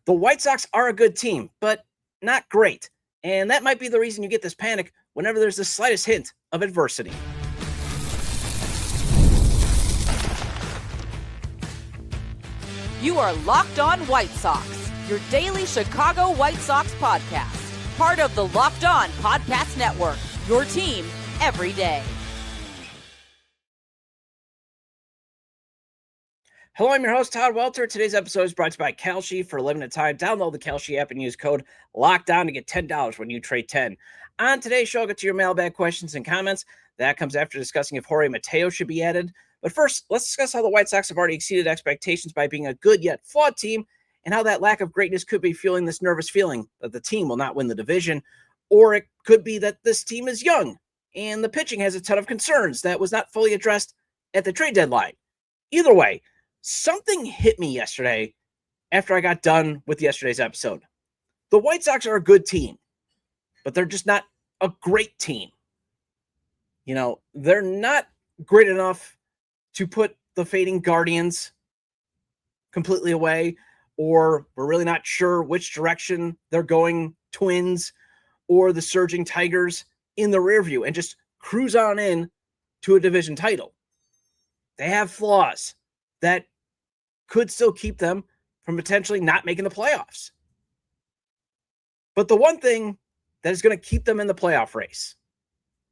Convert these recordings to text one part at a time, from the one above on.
The White Sox are a good team, but not great. And that might be the reason you get this panic whenever there's the slightest hint of adversity. You are Locked On White Sox, your daily Chicago White Sox podcast. Part of the Locked On Podcast Network, your team every day. Hello, I'm your host, Todd Welter. Today's episode is brought to you by Kalshi. For a limited time, download the Kalshi app and use code LOCKDOWN to get $10 when you trade 10. On today's show, I'll get to your mailbag questions and comments. That comes after discussing if Jorge Mateo should be added. But first, let's discuss how the White Sox have already exceeded expectations by being a good yet flawed team, and how that lack of greatness could be fueling this nervous feeling that the team will not win the division, or it could be that this team is young and the pitching has a ton of concerns that was not fully addressed at the trade deadline. Either way, something hit me yesterday after I got done with yesterday's episode. The White Sox are a good team, but they're just not a great team. You know, they're not great enough to put the fading Guardians completely away, or we're really not sure which direction they're going, Twins or the surging Tigers, in the rear view and just cruise on in to a division title. They have flaws that could still keep them from potentially not making the playoffs. But the one thing that is going to keep them in the playoff race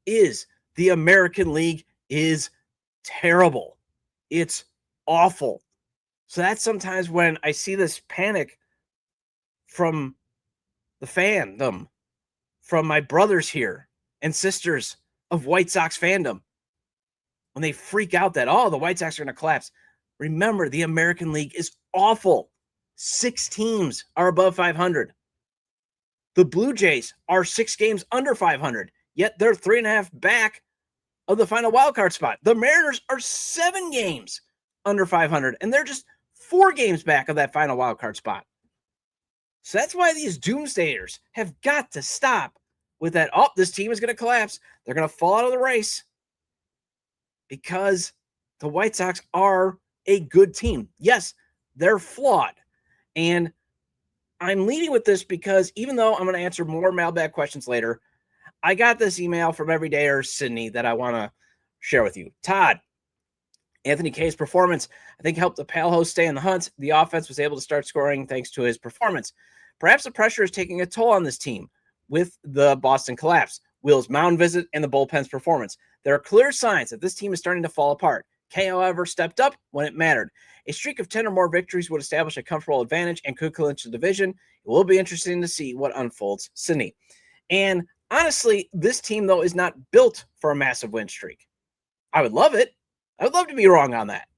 is the American League is terrible. It's awful. So that's sometimes when I see this panic from the fandom, from my brothers here and sisters of White Sox fandom, when they freak out that, oh, the White Sox are going to collapse. Remember, the American League is awful. 6 teams are above 500. The Blue Jays are 6 games under 500, yet they're 3.5 back of the final wildcard spot. The Mariners are 7 games under 500, and they're just 4 games back of that final wildcard spot. So that's why these doomsdayers have got to stop with that, oh, this team is going to collapse. They're going to fall out of the race, because the White Sox are a good team. Yes, they're flawed. And I'm leading with this because even though I'm going to answer more mailbag questions later, I got this email from everydayer Sydney that I want to share with you. Todd, Anthony K's performance, I think, helped the Pale Host stay in the hunt. The offense was able to start scoring thanks to his performance. Perhaps the pressure is taking a toll on this team with the Boston collapse, Will's mound visit, and the bullpen's performance. There are clear signs that this team is starting to fall apart. K, however, stepped up when it mattered. A streak of 10 or more victories would establish a comfortable advantage and could clinch the division. It will be interesting to see what unfolds. Sydney. And honestly, this team, though, is not built for a massive win streak. I would love it. I would love to be wrong on that.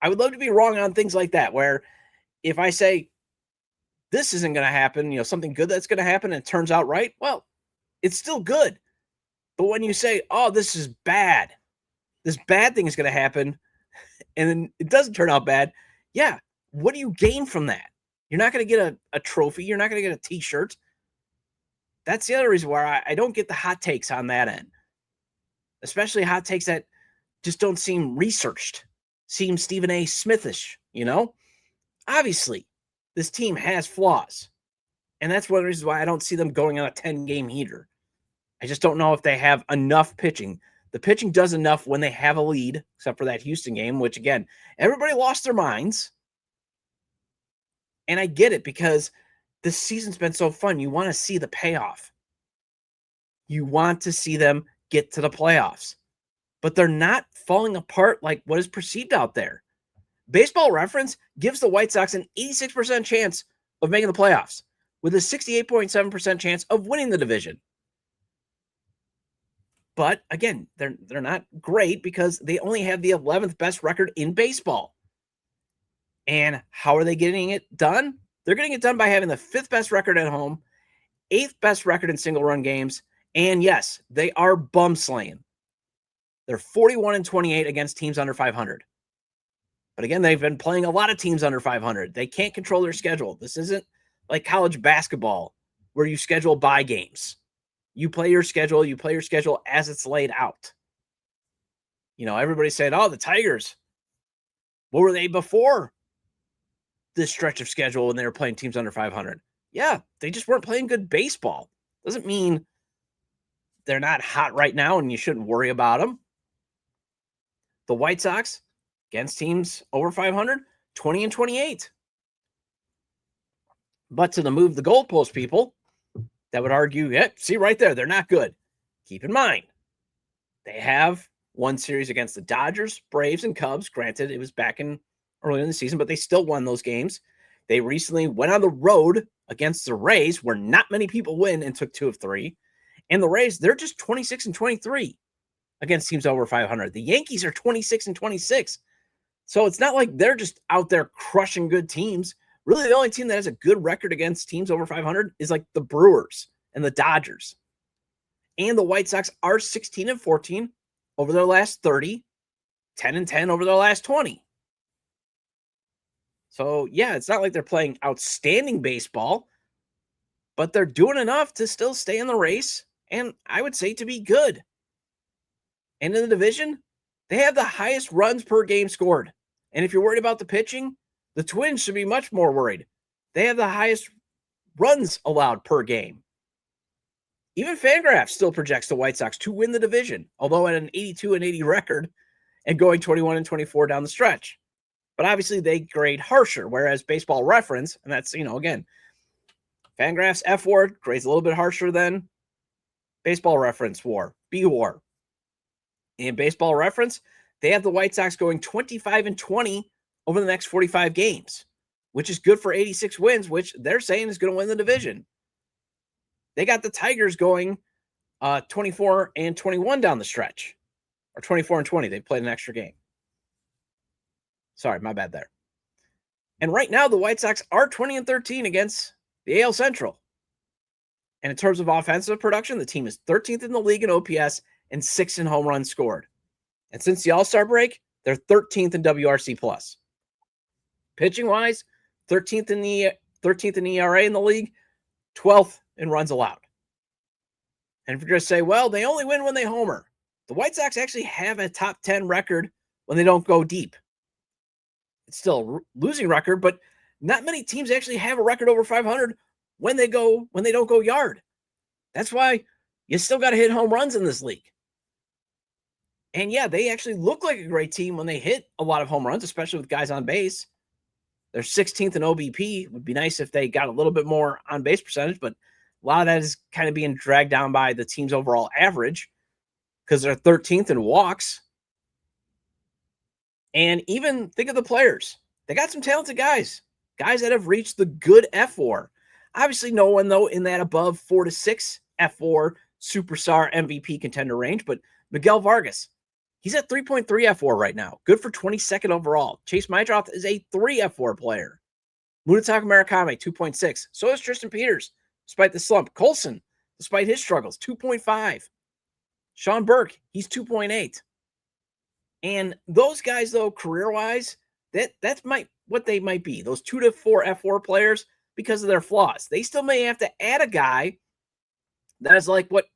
I would love to be wrong on things like that, where if I say this isn't going to happen, something good that's going to happen, and it turns out right, well, it's still good. But when you say, oh, this is bad, this bad thing is going to happen, and then it doesn't turn out bad, yeah, what do you gain from that? You're not going to get a trophy. You're not going to get a T-shirt. That's the other reason why I don't get the hot takes on that end, especially hot takes that just don't seem researched, seem Stephen A. Smithish, Obviously, this team has flaws, and that's one of the reasons why I don't see them going on a 10-game heater. I just don't know if they have enough pitching. The pitching does enough when they have a lead, except for that Houston game, which, again, everybody lost their minds. And I get it, because this season's been so fun. You want to see the payoff. You want to see them get to the playoffs. But they're not falling apart like what is perceived out there. Baseball Reference gives the White Sox an 86% chance of making the playoffs, with a 68.7% chance of winning the division. But again, they're not great because they only have the 11th best record in baseball. And how are they getting it done? They're getting it done by having the 5th best record at home, 8th best record in single-run games, and yes, they are bum slaying. They're 41-28 against teams under 500. But again, they've been playing a lot of teams under 500. They can't control their schedule. This isn't like college basketball where you schedule bye games. You play your schedule as it's laid out. Everybody's saying, oh, the Tigers, what were they before this stretch of schedule when they were playing teams under 500. Yeah, they just weren't playing good baseball. Doesn't mean they're not hot right now and you shouldn't worry about them. The White Sox against teams over 500, 20-28. But to the move the goalpost people that would argue, yeah, see right there, they're not good. Keep in mind, they have one series against the Dodgers, Braves, and Cubs. Granted, it was back in early in the season, but they still won those games. They recently went on the road against the Rays, where not many people win, and took 2 of 3. And the Rays, they're just 26-23 against teams over 500. The Yankees are 26-26. So it's not like they're just out there crushing good teams. Really, the only team that has a good record against teams over 500 is like the Brewers and the Dodgers. And the White Sox are 16-14 over their last 30, 10-10 over their last 20. So, yeah, it's not like they're playing outstanding baseball, but they're doing enough to still stay in the race, and I would say to be good. And in the division, they have the highest runs per game scored. And if you're worried about the pitching, the Twins should be much more worried. They have the highest runs allowed per game. Even Fangraphs still projects the White Sox to win the division, although at an 82-80 record and going 21-24 down the stretch. But obviously they grade harsher, whereas Baseball Reference, and that's, again, Fangraphs F WAR grades a little bit harsher than Baseball Reference WAR, B WAR. In Baseball Reference, they have the White Sox going 25-20 over the next 45 games, which is good for 86 wins, which they're saying is going to win the division. They got the Tigers going 24-21 down the stretch, or 24-20. They played an extra game. Sorry, my bad there. And right now, the White Sox are 20-13 against the AL Central. And in terms of offensive production, the team is 13th in the league in OPS and 6th in home runs scored. And since the All-Star break, they're 13th in WRC+. Pitching-wise, 13th in ERA in the league, 12th in runs allowed. And if you're going to say, well, they only win when they homer, the White Sox actually have a top 10 record when they don't go deep. It's still a losing record, but not many teams actually have a record over 500 when they don't go yard. That's why you still got to hit home runs in this league. And yeah, they actually look like a great team when they hit a lot of home runs, especially with guys on base. They're 16th in OBP. It would be nice if they got a little bit more on base percentage, but a lot of that is kind of being dragged down by the team's overall average because they're 13th in walks. And even think of the players. They got some talented guys that have reached the good F4. Obviously, no one, though, in that above 4 to 6 F4 superstar MVP contender range, but Miguel Vargas, he's at 3.3 F4 right now. Good for 22nd overall. Chase Meidroth is a 3 F4 player. Munetaka Murakami, 2.6. So is Tristan Peters, despite the slump. Colson, despite his struggles, 2.5. Sean Burke, he's 2.8. And those guys, though, career-wise, that's what they might be. Those 2 to 4 F4 players, because of their flaws. They still may have to add a guy that is like what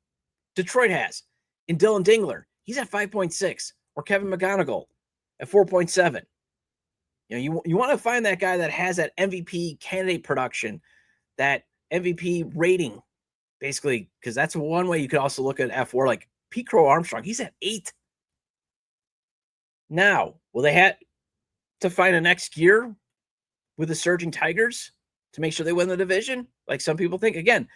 Detroit has in Dylan Dingler. He's at 5.6. Or Kevin McGonigal at 4.7. You want to find that guy that has that MVP candidate production, that MVP rating, basically, because that's one way you could also look at F4, like Pete Crow Armstrong. He's at 8. Now, will they have to find a next gear with the surging Tigers to make sure they win the division? Like some people think. Again,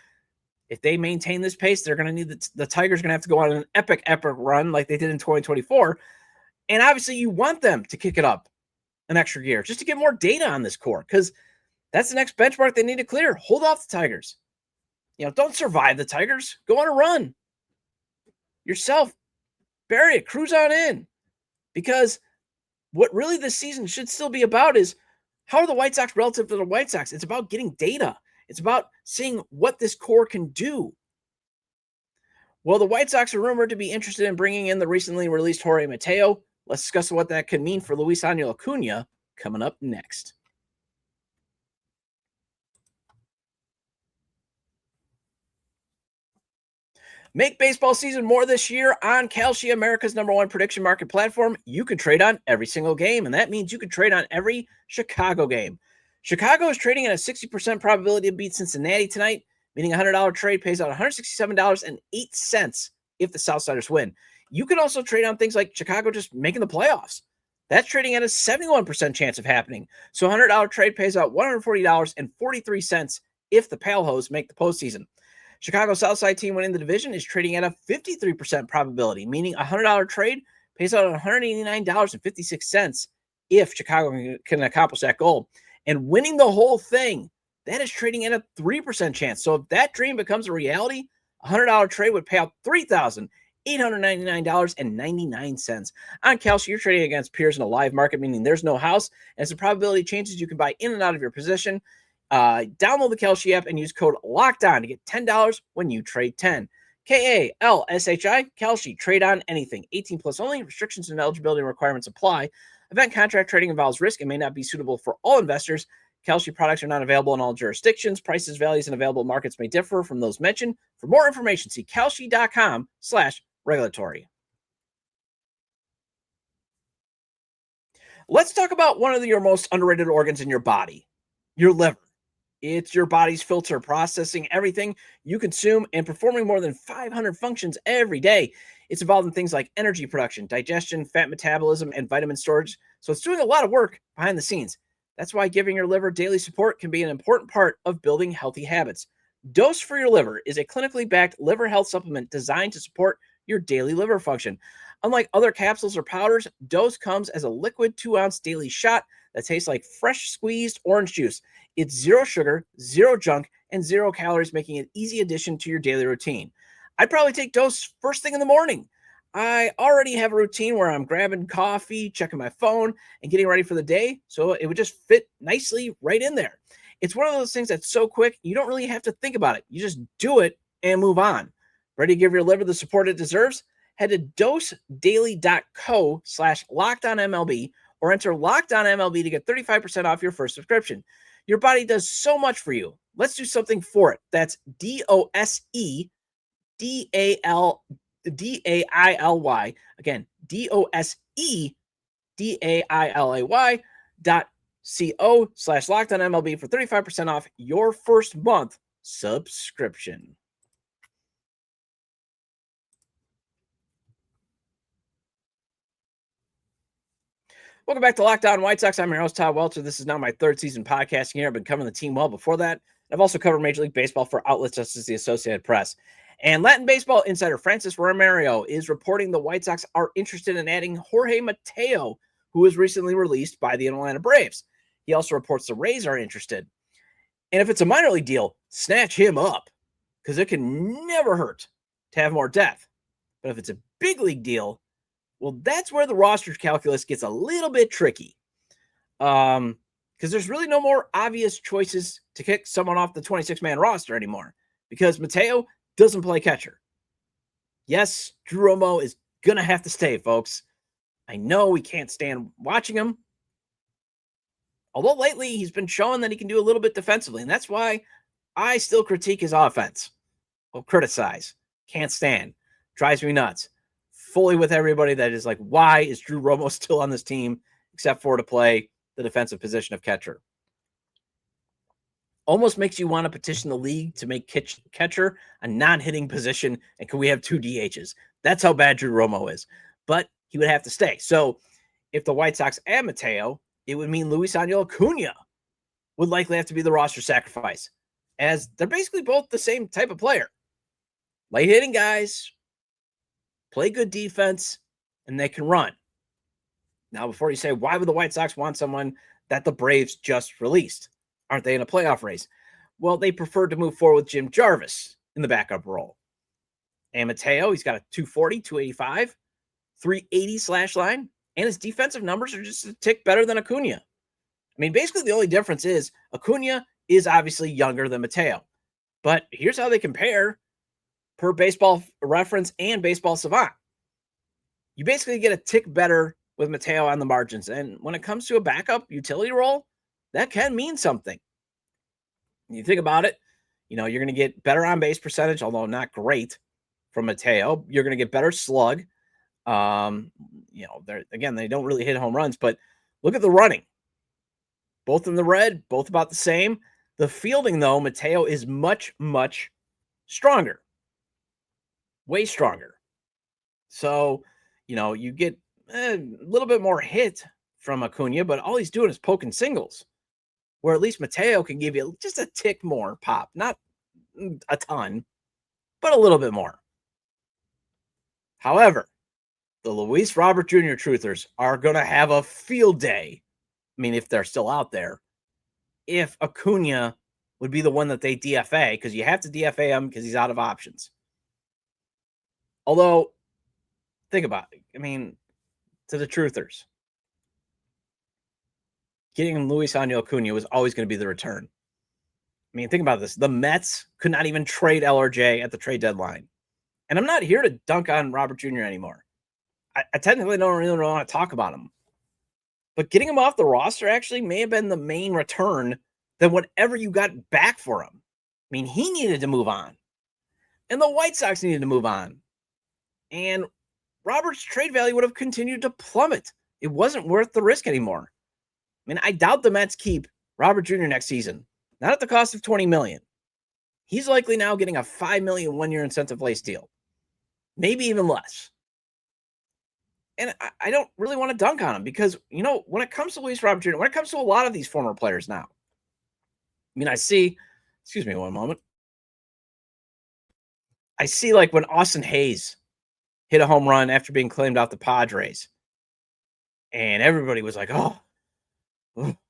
if they maintain this pace, they're going to need the Tigers going to have to go on an epic run like they did in 2024. And obviously you want them to kick it up an extra gear just to get more data on this core, because that's the next benchmark they need to clear. Hold off the Tigers. Don't survive the Tigers. Go on a run yourself. Bury it. Cruise on in. Because what really this season should still be about is how are the White Sox relative to the White Sox? It's about getting data. It's about seeing what this core can do. Well, the White Sox are rumored to be interested in bringing in the recently released Jorge Mateo. Let's discuss what that could mean for Luisangel Acuña coming up next. Make baseball season more this year on Kalshi, America's #1 prediction market platform. You can trade on every single game, and that means you can trade on every Chicago game. Chicago is trading at a 60% probability to beat Cincinnati tonight, meaning a $100 trade pays out $167.08 if the Southsiders win. You can also trade on things like Chicago just making the playoffs. That's trading at a 71% chance of happening. So a $100 trade pays out $140.43 if the Pale Hose make the postseason. Chicago Southside team winning the division is trading at a 53% probability, meaning a $100 trade pays out $189.56 if Chicago can accomplish that goal. And winning the whole thing, that is trading at a 3% chance. So if that dream becomes a reality, a $100 trade would pay out $3,899.99. On Kalshi, you're trading against peers in a live market, meaning there's no house. And as the probability changes, you can buy in and out of your position. Download the Kalshi app and use code LOCKEDON to get $10 when you trade 10. Kalshi, Kalshi, trade on anything. 18 plus only. Restrictions and eligibility requirements apply. Event contract trading involves risk and may not be suitable for all investors. Kalshi products are not available in all jurisdictions. Prices, values, and available markets may differ from those mentioned. For more information, see kalshi.com/regulatory. Let's talk about one of your most underrated organs in your body, your liver. It's your body's filter, processing everything you consume and performing more than 500 functions every day. It's involved in things like energy production, digestion, fat metabolism, and vitamin storage. So it's doing a lot of work behind the scenes. That's why giving your liver daily support can be an important part of building healthy habits. Dose for Your Liver is a clinically backed liver health supplement designed to support your daily liver function. Unlike other capsules or powders, Dose comes as a liquid 2-ounce daily shot that tastes like fresh squeezed orange juice. It's zero sugar, zero junk, and 0 calories, making it an easy addition to your daily routine. I'd probably take Dose first thing in the morning. I already have a routine where I'm grabbing coffee, checking my phone, and getting ready for the day, so it would just fit nicely right in there. It's one of those things that's so quick, you don't really have to think about it. You just do it and move on. Ready to give your liver the support it deserves? Head to dosedaily.co/LockedOnMLB or enter LockedOnMLB to get 35% off your first subscription. Your body does so much for you. Let's do something for it. That's DOSEDAILY. Again, DOSEDAILY.co/LockedOnMLB for 35% off your first month subscription. Welcome back to Locked On White Sox. I'm your host, Todd Welter. This is now my third season podcasting here. I've been covering the team well before that. I've also covered Major League Baseball for outlets such as the Associated Press. And Latin baseball insider Francis Romero is reporting the White Sox are interested in adding Jorge Mateo, who was recently released by the Atlanta Braves. He also reports the Rays are interested. And if it's a minor league deal, snatch him up, because it can never hurt to have more depth. But if it's a big league deal, well, that's where the roster calculus gets a little bit tricky. Because there's really no more obvious choices to kick someone off the 26-man roster anymore, because Mateo doesn't play catcher. Yes, Drew Romo is going to have to stay, folks. I know we can't stand watching him. Although lately he's been showing that he can do a little bit defensively, and that's why I still critique his offense. Well, criticize. Can't stand. Drives me nuts. Fully with everybody that is like, why is Drew Romo still on this team except for to play the defensive position of catcher? Almost makes you want to petition the league to make catcher a non-hitting position, and can we have 2 DHs? That's how bad Drew Romo is. But he would have to stay. So if the White Sox add Mateo, it would mean Luisangel Acuña would likely have to be the roster sacrifice, as they're basically both the same type of player. Light-hitting guys, play good defense, and they can run. Now, before you say, why would the White Sox want someone that the Braves just released? Aren't they in a playoff race? Well, they preferred to move forward with Jim Jarvis in the backup role. And Mateo, he's got a 240, 285, 380 slash line, and his defensive numbers are just a tick better than Acuña. I mean, basically the only difference is Acuña is obviously younger than Mateo. But here's how they compare per Baseball Reference and Baseball Savant. You basically get a tick better with Mateo on the margins. And when it comes to a backup utility role, that can mean something. When you think about it, you're going to get better on base percentage, although not great, from Mateo. You're going to get better slug. They don't really hit home runs, but look at the running. both in the red, both about the same. The fielding, though, Mateo is much, much stronger. Way stronger. So, you get a little bit more hit from Acuña, but all he's doing is poking singles. Where at least Mateo can give you just a tick more pop. Not a ton, but a little bit more. However, the Luis Robert Jr. truthers are going to have a field day. I mean, if they're still out there, if Acuña would be the one that they DFA, because you have to DFA him because he's out of options. Although, think about it. I mean, to the truthers, getting Luisangel Acuña was always going to be the return. I mean, think about this. The Mets could not even trade LRJ at the trade deadline. And I'm not here to dunk on Robert Jr. anymore. I technically don't really want to talk about him. But getting him off the roster actually may have been the main return than whatever you got back for him. I mean, he needed to move on. And the White Sox needed to move on. And Robert's trade value would have continued to plummet. It wasn't worth the risk anymore. I mean, I doubt the Mets keep Robert Jr. next season. Not at the cost of $20 million. He's likely now getting a $5 million one-year incentive-based deal. Maybe even less. And I don't really want to dunk on him because, when it comes to Luis Robert Jr., when it comes to a lot of these former players now, I mean, excuse me one moment. I see like when Austin Hayes hit a home run after being claimed off the Padres. And everybody was like, oh,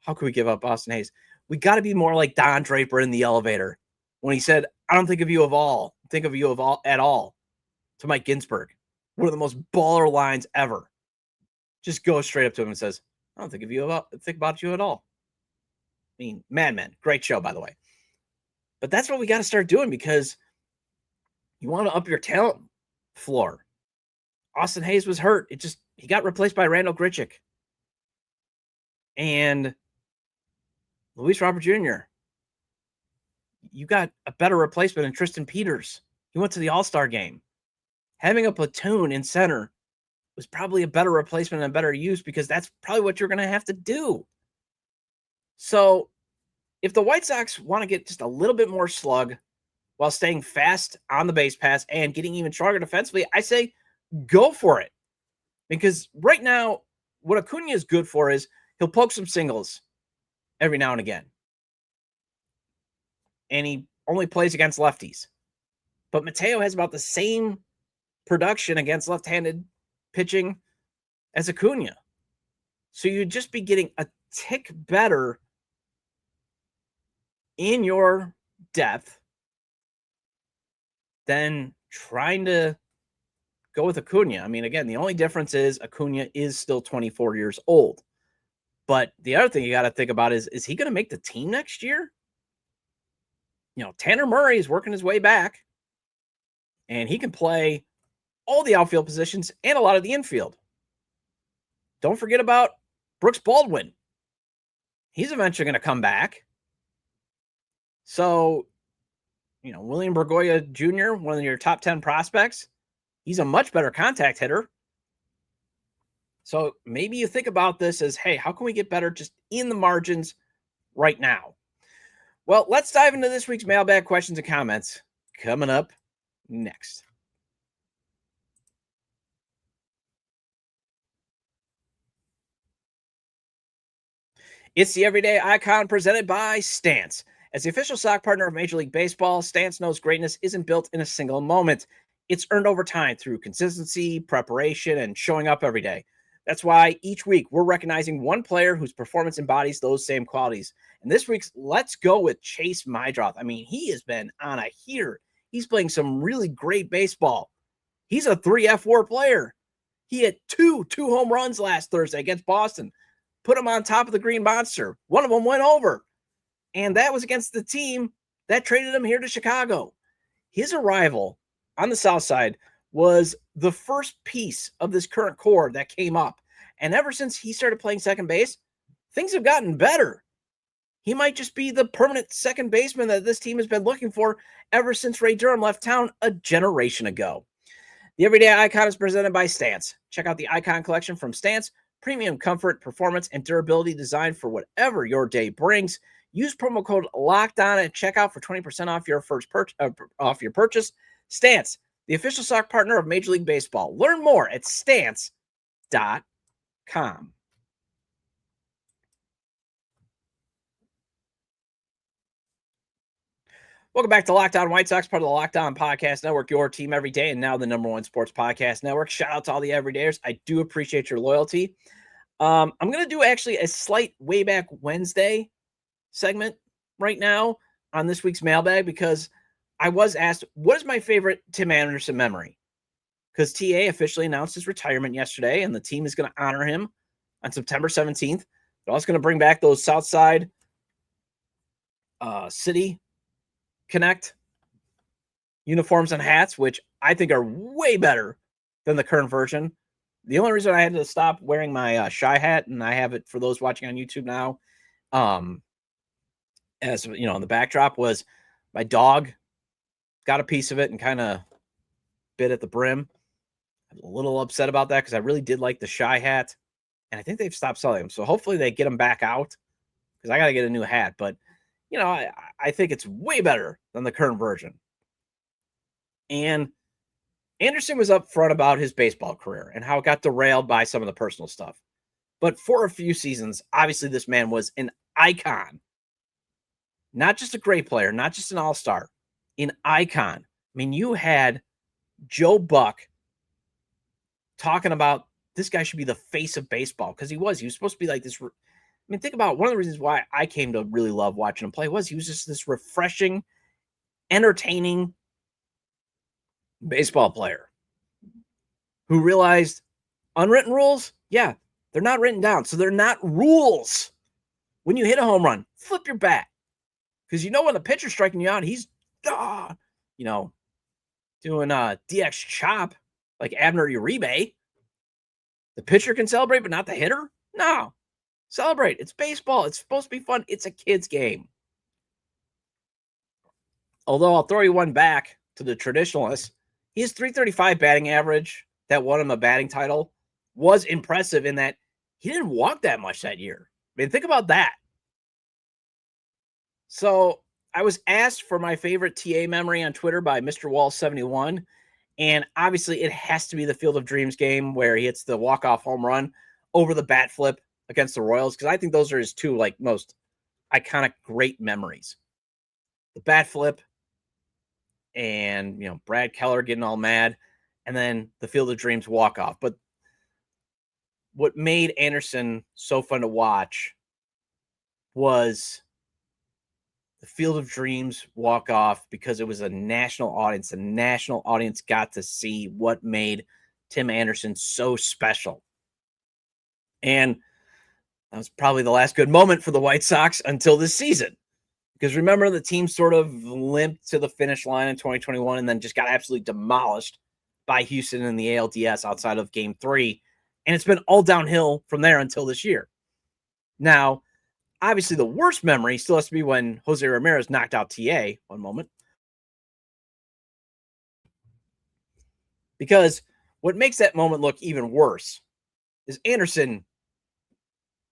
how could we give up Austin Hayes? We got to be more like Don Draper in the elevator when he said, I don't think of you at all to Mike Ginsburg. One of the most baller lines ever. Just goes straight up to him and says, I don't think about you at all. I mean, Mad Men, great show, by the way. But that's what we got to start doing because you want to up your talent floor. Austin Hayes was hurt. He got replaced by Randall Grichuk. And Luis Robert Jr., you got a better replacement in Tristan Peters. He went to the All-Star game. Having a platoon in center was probably a better replacement and a better use because that's probably what you're going to have to do. So if the White Sox want to get just a little bit more slug while staying fast on the base pass and getting even stronger defensively, I say go for it. Because right now, what Acuña is good for is he'll poke some singles every now and again. And he only plays against lefties. But Mateo has about the same production against left-handed pitching as Acuña. So you'd just be getting a tick better in your depth than trying to go with Acuña. I mean, again, the only difference is Acuña is still 24 years old. But the other thing you got to think about is he going to make the team next year? Tanner Murray is working his way back, and he can play all the outfield positions and a lot of the infield. Don't forget about Brooks Baldwin. He's eventually going to come back. So, William Bergoya Jr., one of your top 10 prospects, he's a much better contact hitter. So maybe you think about this as, hey, how can we get better just in the margins right now? Well, let's dive into this week's mailbag questions and comments coming up next. It's the Everyday Icon presented by Stance. As the official sock partner of Major League Baseball, Stance knows greatness isn't built in a single moment. It's earned over time through consistency, preparation, and showing up every day. That's why each week we're recognizing one player whose performance embodies those same qualities. And this week's Let's Go with Chase Mydroth. I mean, he has been on a heater. He's playing some really great baseball. He's a 3F4 player. He hit two home runs last Thursday against Boston. Put him on top of the Green Monster. One of them went over. And that was against the team that traded him here to Chicago. His arrival on the South Side was the first piece of this current core that came up. And ever since he started playing second base, things have gotten better. He might just be the permanent second baseman that this team has been looking for ever since Ray Durham left town a generation ago. The Everyday Icon is presented by Stance. Check out the Icon collection from Stance Premium comfort, performance, and durability designed for whatever your day brings. Use promo code LOCKEDON at checkout for 20% off your off your purchase. Stance, the official sock partner of Major League Baseball. Learn more at stance.com. Welcome back to Locked On White Sox, part of the Locked On Podcast Network, your team every day, and now the #1 sports podcast network. Shout out to all the everydayers. I do appreciate your loyalty. I'm going to do actually a slight Way Back Wednesday segment right now on this week's mailbag because I was asked, what is my favorite Tim Anderson memory? Because TA officially announced his retirement yesterday, and the team is going to honor him on September 17th. They're also going to bring back those Southside City Connect uniforms and hats, which I think are way better than the current version. The only reason I had to stop wearing my Shy hat, and I have it for those watching on YouTube now, as you know, on the backdrop, was my dog got a piece of it and kind of bit at the brim. I'm a little upset about that because I really did like the Shy hat, and I think they've stopped selling them. So hopefully they get them back out because I got to get a new hat. But you know, I think it's way better than the current version. And Anderson was upfront about his baseball career and how it got derailed by some of the personal stuff. But for a few seasons, obviously this man was an icon. Not just a great player, not just an all-star, an icon. I mean, you had Joe Buck talking about this guy should be the face of baseball because he was supposed to be like this. I mean, think about one of the reasons why I came to really love watching him play was he was just this refreshing, entertaining baseball player who realized unwritten rules, yeah, they're not written down. So they're not rules. When you hit a home run, flip your bat. Because you know when the pitcher's striking you out, he's, you know, doing a DX chop like Abner Uribe. The pitcher can celebrate, but not the hitter? No. Celebrate. It's baseball. It's supposed to be fun. It's a kid's game. Although I'll throw you one back to the traditionalists. His .335 batting average that won him a batting title was impressive in that he didn't walk that much that year. I mean, think about that. So I was asked for my favorite TA memory on Twitter by Mr. Wall71. And obviously it has to be the Field of Dreams game where he hits the walk-off home run over the bat flip against the Royals, because I think those are his two like most iconic great memories. The bat flip and, you know, Brad Keller getting all mad, and then the Field of Dreams walk-off. But what made Anderson so fun to watch was the Field of Dreams walk-off because it was a national audience. The national audience got to see what made Tim Anderson so special. And that was probably the last good moment for the White Sox until this season. Because remember, the team sort of limped to the finish line in 2021 and then just got absolutely demolished by Houston in the ALDS outside of Game 3. And it's been all downhill from there until this year. Now, obviously, the worst memory still has to be when Jose Ramirez knocked out TA. One moment. Because what makes that moment look even worse is Anderson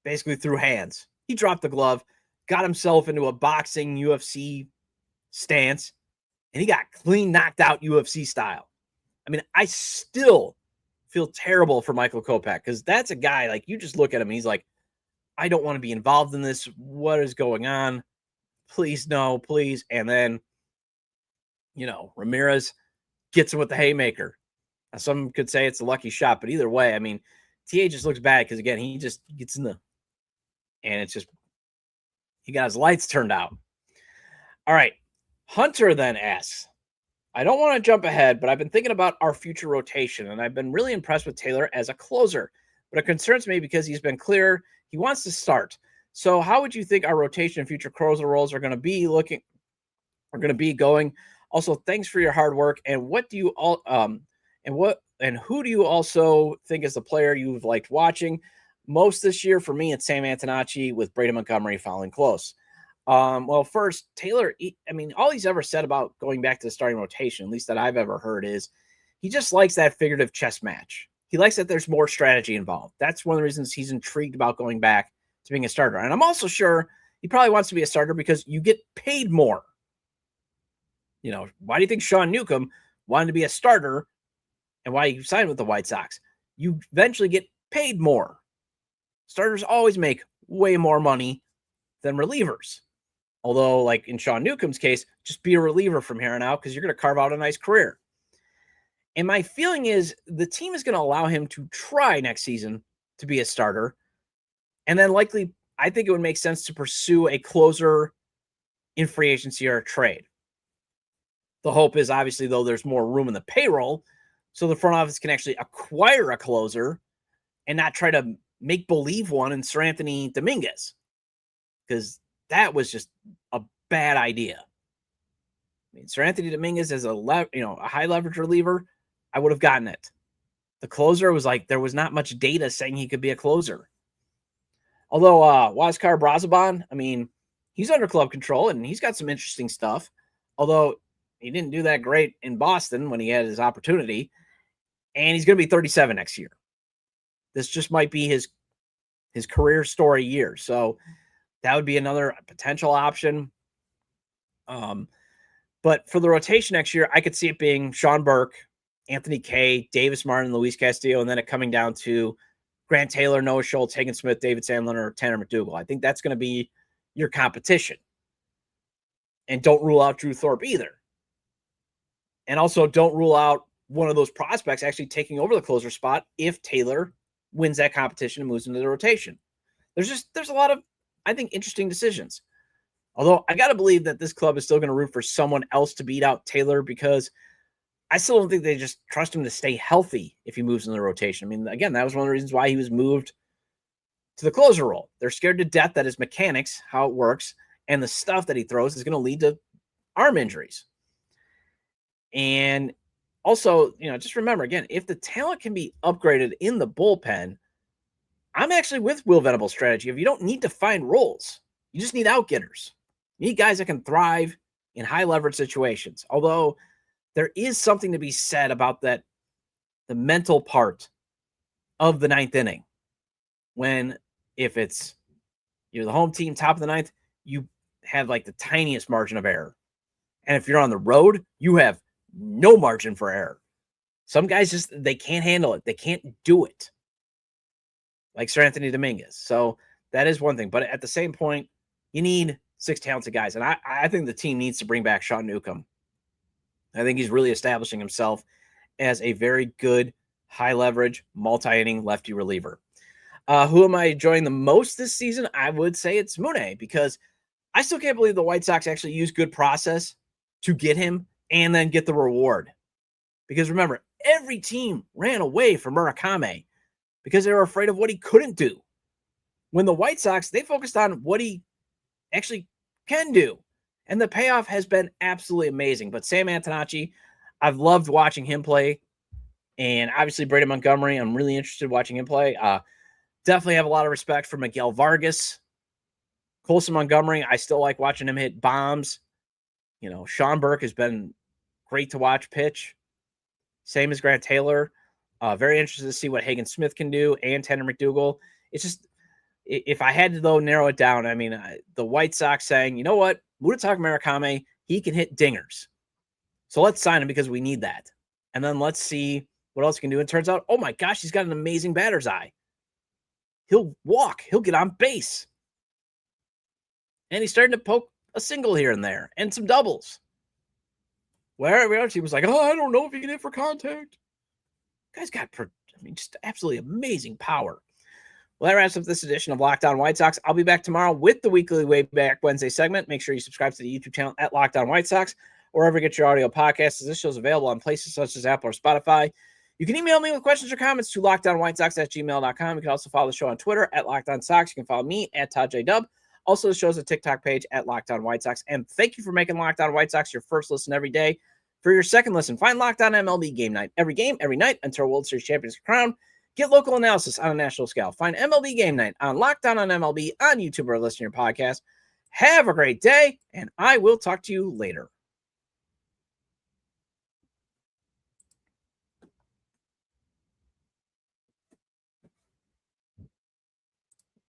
basically threw hands. He dropped the glove, got himself into a boxing UFC stance, and he got clean knocked out UFC style. I mean, I still feel terrible for Michael Kopech because that's a guy, like, you just look at him and he's like, I don't want to be involved in this. What is going on? Please, no, please. And then, you know, Ramirez gets him with the haymaker. Now, some could say it's a lucky shot, but either way, I mean, TA just looks bad because, again, he just gets in the, and it's just, he got his lights turned out. All right. Hunter then asks, I don't want to jump ahead, but I've been thinking about our future rotation, and I've been really impressed with Taylor as a closer, but it concerns me because he's been clear he wants to start. So how would you think our rotation and future closer roles are going to be going? Also, thanks for your hard work. And what do you all, and who do you also think is the player you've liked watching most this year? For me, it's Sam Antonacci with Brady Montgomery following close. Well, first, Taylor, I mean, all he's ever said about going back to the starting rotation, at least that I've ever heard, is he just likes that figurative chess match. he likes that there's more strategy involved. That's one of the reasons he's intrigued about going back to being a starter. And I'm also sure he probably wants to be a starter because you get paid more. You know, why do you think Sean Newcomb wanted to be a starter and why he signed with the White Sox? You eventually get paid more. Starters always make way more money than relievers. Although, like in Sean Newcomb's case, just be a reliever from here on out because you're going to carve out a nice career. And my feeling is the team is going to allow him to try next season to be a starter. And then likely, I think it would make sense to pursue a closer in free agency or a trade. The hope is obviously, though, there's more room in the payroll, so the front office can actually acquire a closer and not try to make believe one in Sir Anthony Dominguez, because that was just a bad idea. I mean, Sir Anthony Dominguez as a high leverage reliever, I would have gotten it. The closer was like there was not much data saying he could be a closer. Although Huáscar Brazoban, I mean, he's under club control and he's got some interesting stuff. Although he didn't do that great in Boston when he had his opportunity, and he's going to be 37 next year. This just might be his career story year. So that would be another potential option. But for the rotation next year, I could see it being Sean Burke, Anthony Kay, Davis Martin, Luis Castillo, and then it coming down to Grant Taylor, Noah Schultz, Hagen Smith, David Sandlin, or Tanner McDougal. I think that's going to be your competition. And don't rule out Drew Thorpe either. And also don't rule out one of those prospects actually taking over the closer spot if Taylor wins that competition and moves into the rotation. There's a lot of, I think, interesting decisions. Although I got to believe that this club is still going to root for someone else to beat out Taylor, because I still don't think they just trust him to stay healthy if he moves in the rotation. I mean, again, that was one of the reasons why he was moved to the closer role. They're scared to death that his mechanics, how it works, and the stuff that he throws is going to lead to arm injuries. And also, just remember, again, if the talent can be upgraded in the bullpen, I'm actually with Will Venable's strategy of you don't need to find roles. You just need outgetters. You need guys that can thrive in high leverage situations. Although there is something to be said about that, the mental part of the ninth inning. When if you're the home team, top of the ninth, you have like the tiniest margin of error. And if you're on the road, you have no margin for error. Some guys they can't handle it. They can't do it. Like Sir Anthony Dominguez. So that is one thing. But at the same point, you need 6 talented guys. And I think the team needs to bring back Sean Newcomb. I think he's really establishing himself as a very good, high leverage, multi-inning lefty reliever. Who am I enjoying the most this season? I would say it's Mune, because I still can't believe the White Sox actually used good process to get him and then get the reward. Because remember, every team ran away from Murakami because they were afraid of what he couldn't do. When the White Sox, they focused on what he actually can do. And the payoff has been absolutely amazing. But Sam Antonacci, I've loved watching him play. And obviously, Brady Montgomery, I'm really interested in watching him play. Definitely have a lot of respect for Miguel Vargas. Colson Montgomery, I still like watching him hit bombs. Sean Burke has been great to watch pitch. Same as Grant Taylor. Very interested to see what Hagen Smith can do, and Tanner McDougal. It's just, if I had to, though, narrow it down, I mean, the White Sox saying, you know what, Munetaka Murakami, he can hit dingers. So let's sign him because we need that. And then let's see what else he can do. And it turns out, oh my gosh, he's got an amazing batter's eye. He'll walk. He'll get on base. And he's starting to poke a single here and there and some doubles. Where every other team was like, oh, I don't know if he can hit for contact. Guy's got, just absolutely amazing power. Well, that wraps up this edition of Locked On White Sox. I'll be back tomorrow with the weekly Way Back Wednesday segment. Make sure you subscribe to the YouTube channel at Locked On White Sox, wherever you get your audio podcasts, as this show is available on places such as Apple or Spotify. You can email me with questions or comments to lockedonwhitesox@gmail.com. You can also follow the show on Twitter at Locked On Sox. You can follow me at Todd J. Dub. Also, the show's a TikTok page at Locked On White Sox. And thank you for making Locked On White Sox your first listen every day. For your second listen, find Locked On MLB Game Night. Every game, every night, until World Series champions are crowned. Get local analysis on a national scale. Find MLB Game Night on Locked On MLB on YouTube or listen to your podcast. Have a great day, and I will talk to you later.